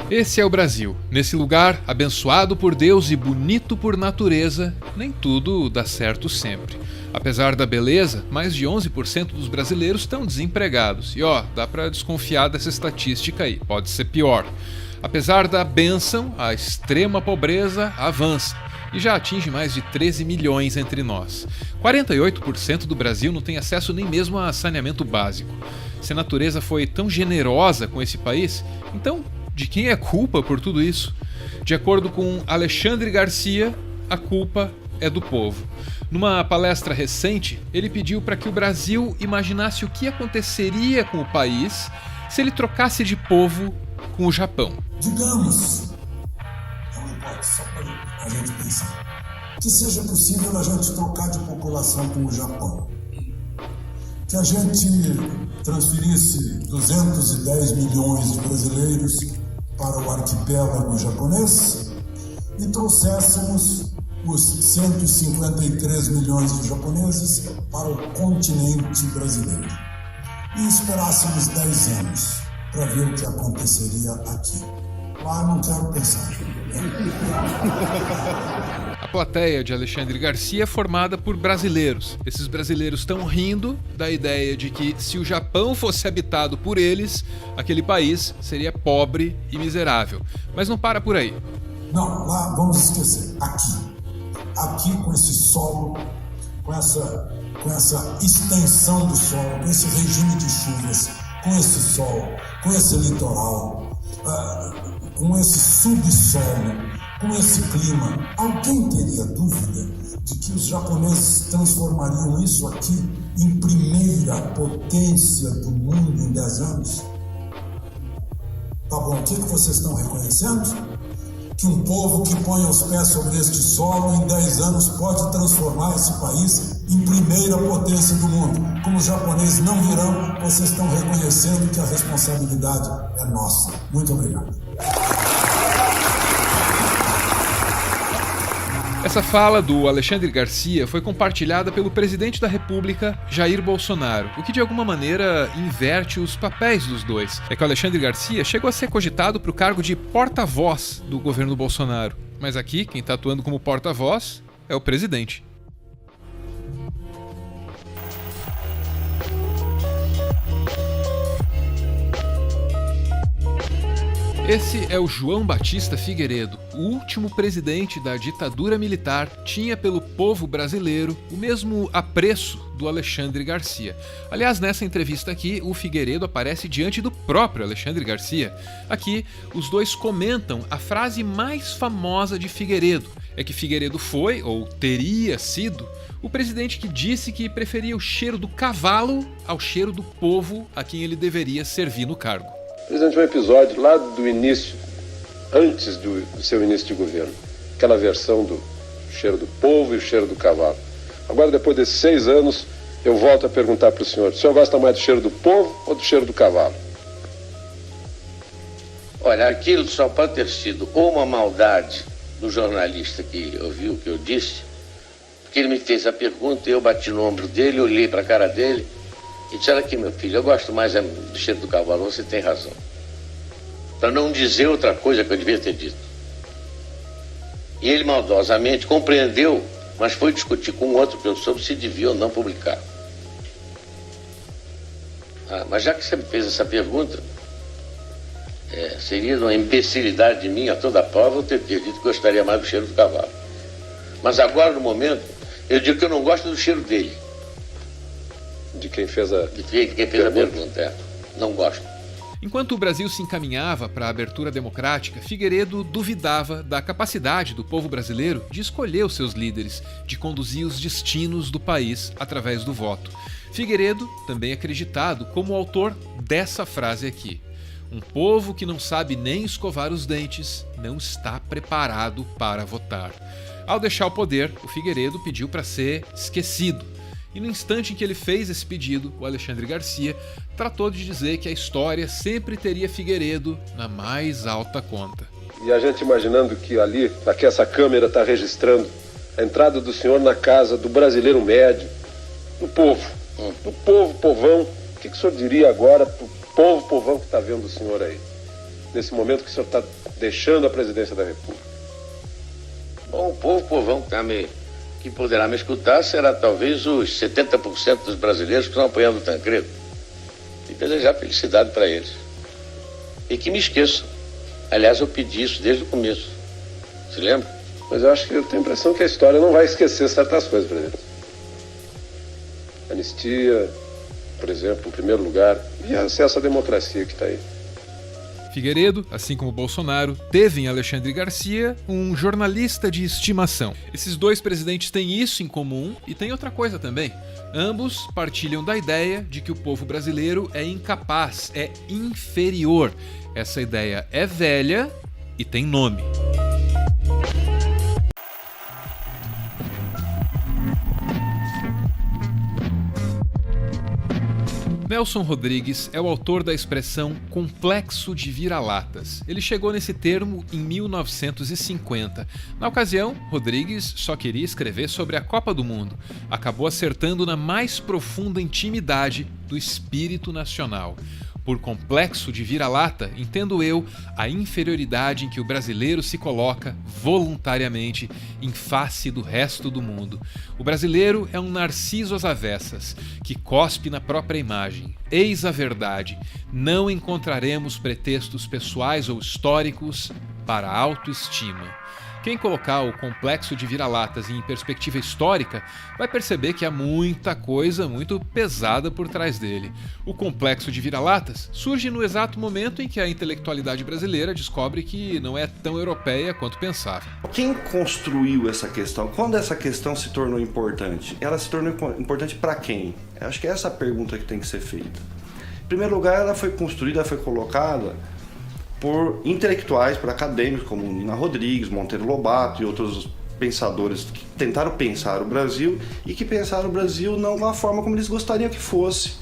Esse é o Brasil. Nesse lugar, abençoado por Deus e bonito por natureza, nem tudo dá certo sempre. Apesar da beleza, mais de 11% dos brasileiros estão desempregados. E dá pra desconfiar dessa estatística aí, pode ser pior. Apesar da bênção, a extrema pobreza avança e já atinge mais de 13 milhões entre nós. 48% do Brasil não tem acesso nem mesmo a saneamento básico. Se a natureza foi tão generosa com esse país, então de quem é a culpa por tudo isso? De acordo com Alexandre Garcia, a culpa é do povo. Numa palestra recente, ele pediu para que o Brasil imaginasse o que aconteceria com o país se ele trocasse de povo com o Japão. Digamos, é uma hipótese só para a gente pensar, que seja possível a gente trocar de população com o Japão. Que a gente transferisse 210 milhões de brasileiros para o arquipélago japonês e trouxéssemos os 153 milhões de japoneses para o continente brasileiro. E esperássemos 10 anos para ver o que aconteceria aqui. Lá não quero pensar. A plateia de Alexandre Garcia é formada por brasileiros. Esses brasileiros estão rindo da ideia de que se o Japão fosse habitado por eles, aquele país seria pobre e miserável. Mas não para por aí. Não, lá vamos esquecer. Aqui com esse solo, com essa extensão do solo, com esse regime de chuvas, com esse sol, com esse litoral, com esse subsolo, com esse clima, alguém teria dúvida de que os japoneses transformariam isso aqui em primeira potência do mundo em 10 anos? Tá bom, o que vocês estão reconhecendo? Que um povo que põe os pés sobre este solo em 10 anos pode transformar esse país em primeira potência do mundo. Como os japoneses não virão, vocês estão reconhecendo que a responsabilidade é nossa. Muito obrigado. Essa fala do Alexandre Garcia foi compartilhada pelo presidente da República, Jair Bolsonaro, o que de alguma maneira inverte os papéis dos dois. É que o Alexandre Garcia chegou a ser cogitado para o cargo de porta-voz do governo Bolsonaro. Mas aqui, quem está atuando como porta-voz é o presidente. Esse é o João Batista Figueiredo, o último presidente da ditadura militar. Tinha pelo povo brasileiro o mesmo apreço do Alexandre Garcia. Aliás, nessa entrevista aqui, o Figueiredo aparece diante do próprio Alexandre Garcia. Aqui, os dois comentam a frase mais famosa de Figueiredo. É que Figueiredo foi, ou teria sido, o presidente que disse que preferia o cheiro do cavalo ao cheiro do povo a quem ele deveria servir no cargo. Presidente, um episódio lá do início, antes do seu início de governo, aquela versão do cheiro do povo e o cheiro do cavalo. Agora, depois desses 6 anos, eu volto a perguntar para o senhor gosta mais do cheiro do povo ou do cheiro do cavalo? Olha, aquilo só pode ter sido ou uma maldade do jornalista que ouviu o que eu disse, porque ele me fez a pergunta, eu bati no ombro dele, olhei para a cara dele, e disse: olha aqui, meu filho, eu gosto mais do cheiro do cavalo, você tem razão. Para não dizer outra coisa que eu devia ter dito. E ele maldosamente compreendeu, mas foi discutir com outro professor se devia ou não publicar. Mas já que você me fez essa pergunta, seria uma imbecilidade de mim a toda prova eu ter dito que gostaria mais do cheiro do cavalo. Mas agora, no momento, eu digo que eu não gosto do cheiro dele. De quem fez a pergunta, não gosto. Enquanto o Brasil se encaminhava para a abertura democrática, Figueiredo duvidava da capacidade do povo brasileiro de escolher os seus líderes, de conduzir os destinos do país através do voto. Figueiredo também é acreditado como o autor dessa frase aqui: um povo que não sabe nem escovar os dentes não está preparado para votar. Ao deixar o poder, o Figueiredo pediu para ser esquecido. E no instante em que ele fez esse pedido, o Alexandre Garcia tratou de dizer que a história sempre teria Figueiredo na mais alta conta. E a gente imaginando que ali, aqui essa câmera está registrando a entrada do senhor na casa do brasileiro médio, do povo, do povão. O que o senhor diria agora para o povão que está vendo o senhor aí, nesse momento que o senhor está deixando a presidência da República? Bom, o povão que poderá me escutar será talvez os 70% dos brasileiros que estão apoiando o Tancredo. E desejar felicidade para eles. E que me esqueçam. Aliás, eu pedi isso desde o começo. Se lembra? Mas eu acho que eu tenho a impressão que a história não vai esquecer certas coisas, presidente. Anistia, por exemplo, em primeiro lugar, e acesso à democracia que está aí. Figueiredo, assim como Bolsonaro, teve em Alexandre Garcia um jornalista de estimação. Esses dois presidentes têm isso em comum e tem outra coisa também. Ambos partilham da ideia de que o povo brasileiro é incapaz, é inferior. Essa ideia é velha e tem nome. Nelson Rodrigues é o autor da expressão complexo de vira-latas. Ele chegou nesse termo em 1950. Na ocasião, Rodrigues só queria escrever sobre a Copa do Mundo. Acabou acertando na mais profunda intimidade do espírito nacional. Por complexo de vira-lata, entendo eu a inferioridade em que o brasileiro se coloca voluntariamente em face do resto do mundo. O brasileiro é um narciso às avessas, que cospe na própria imagem. Eis a verdade: não encontraremos pretextos pessoais ou históricos para a autoestima. Quem colocar o complexo de vira-latas em perspectiva histórica vai perceber que há muita coisa muito pesada por trás dele. O complexo de vira-latas surge no exato momento em que a intelectualidade brasileira descobre que não é tão europeia quanto pensava. Quem construiu essa questão? Quando essa questão se tornou importante? Ela se tornou importante para quem? Eu acho que é essa a pergunta que tem que ser feita. Em primeiro lugar, ela foi construída, foi colocada por intelectuais, por acadêmicos como Nina Rodrigues, Monteiro Lobato e outros pensadores que tentaram pensar o Brasil e que pensaram o Brasil não da forma como eles gostariam que fosse.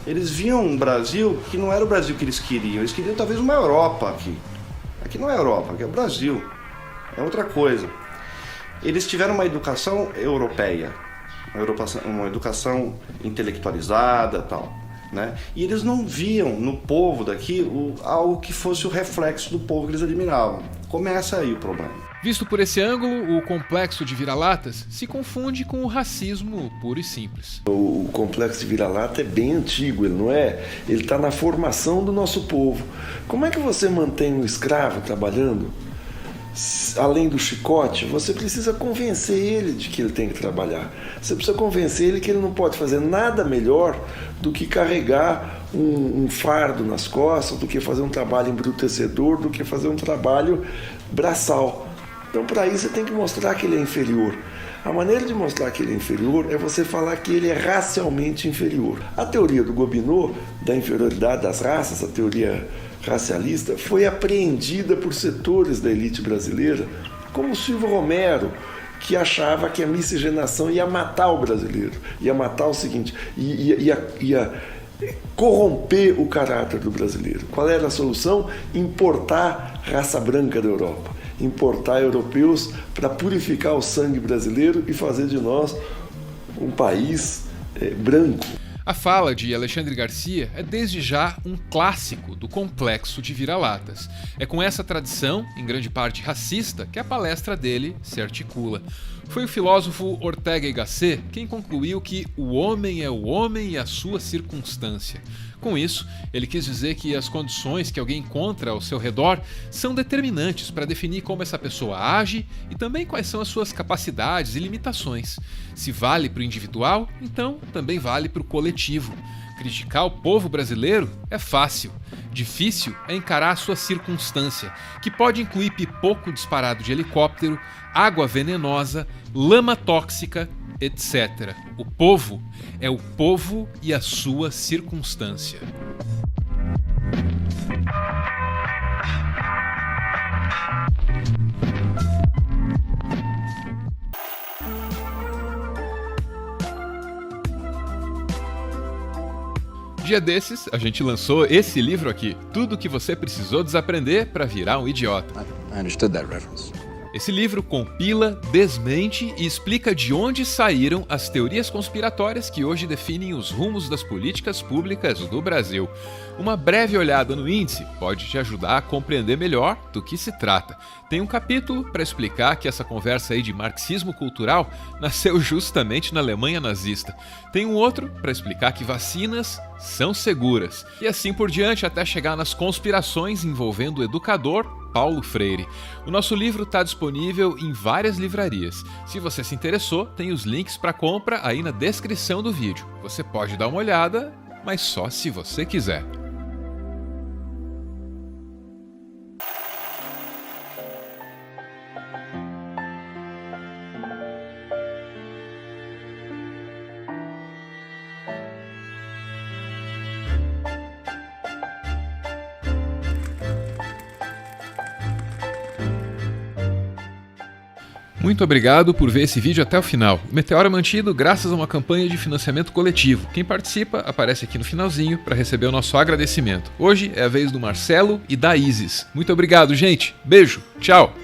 Eles viam um Brasil que não era o Brasil que eles queriam talvez uma Europa aqui. Aqui não é Europa, aqui é o Brasil, é outra coisa. Eles tiveram uma educação europeia, uma educação intelectualizada e tal. Né? E eles não viam no povo daqui algo que fosse o reflexo do povo que eles admiravam. Começa aí o problema. Visto por esse ângulo, o complexo de vira-latas se confunde com o racismo puro e simples. O complexo de vira-lata é bem antigo, ele não é? Ele está na formação do nosso povo. Como é que você mantém um escravo trabalhando? Além do chicote, você precisa convencer ele de que ele tem que trabalhar. Você precisa convencer ele que ele não pode fazer nada melhor do que carregar um fardo nas costas, do que fazer um trabalho embrutecedor, do que fazer um trabalho braçal. Então, para isso, você tem que mostrar que ele é inferior. A maneira de mostrar que ele é inferior é você falar que ele é racialmente inferior. A teoria do Gobineau, da inferioridade das raças, a teoria racialista, foi apreendida por setores da elite brasileira, como o Silvio Romero, que achava que a miscigenação ia matar o brasileiro, ia matar o seguinte, ia corromper o caráter do brasileiro. Qual era a solução? Importar raça branca da Europa, importar europeus para purificar o sangue brasileiro e fazer de nós um país branco. A fala de Alexandre Garcia é desde já um clássico do complexo de vira-latas. É com essa tradição, em grande parte racista, que a palestra dele se articula. Foi o filósofo Ortega y Gasset quem concluiu que o homem é o homem e a sua circunstância. Com isso, ele quis dizer que as condições que alguém encontra ao seu redor são determinantes para definir como essa pessoa age e também quais são as suas capacidades e limitações. Se vale para o individual, então também vale para o coletivo. Criticar o povo brasileiro é fácil. Difícil é encarar a sua circunstância, que pode incluir pipoco disparado de helicóptero, água venenosa, lama tóxica, etc. O povo é o povo e a sua circunstância. Dia desses, a gente lançou esse livro aqui, Tudo o que você precisou desaprender para virar um idiota. I understood that reference. Esse livro compila, desmente e explica de onde saíram as teorias conspiratórias que hoje definem os rumos das políticas públicas do Brasil. Uma breve olhada no índice pode te ajudar a compreender melhor do que se trata. Tem um capítulo para explicar que essa conversa aí de marxismo cultural nasceu justamente na Alemanha nazista. Tem um outro para explicar que vacinas são seguras. E assim por diante até chegar nas conspirações envolvendo o educador Paulo Freire. O nosso livro está disponível em várias livrarias. Se você se interessou, tem os links para compra aí na descrição do vídeo. Você pode dar uma olhada, mas só se você quiser. Muito obrigado por ver esse vídeo até o final. O Meteoro é mantido graças a uma campanha de financiamento coletivo. Quem participa aparece aqui no finalzinho para receber o nosso agradecimento. Hoje é a vez do Marcelo e da Isis. Muito obrigado, gente. Beijo. Tchau.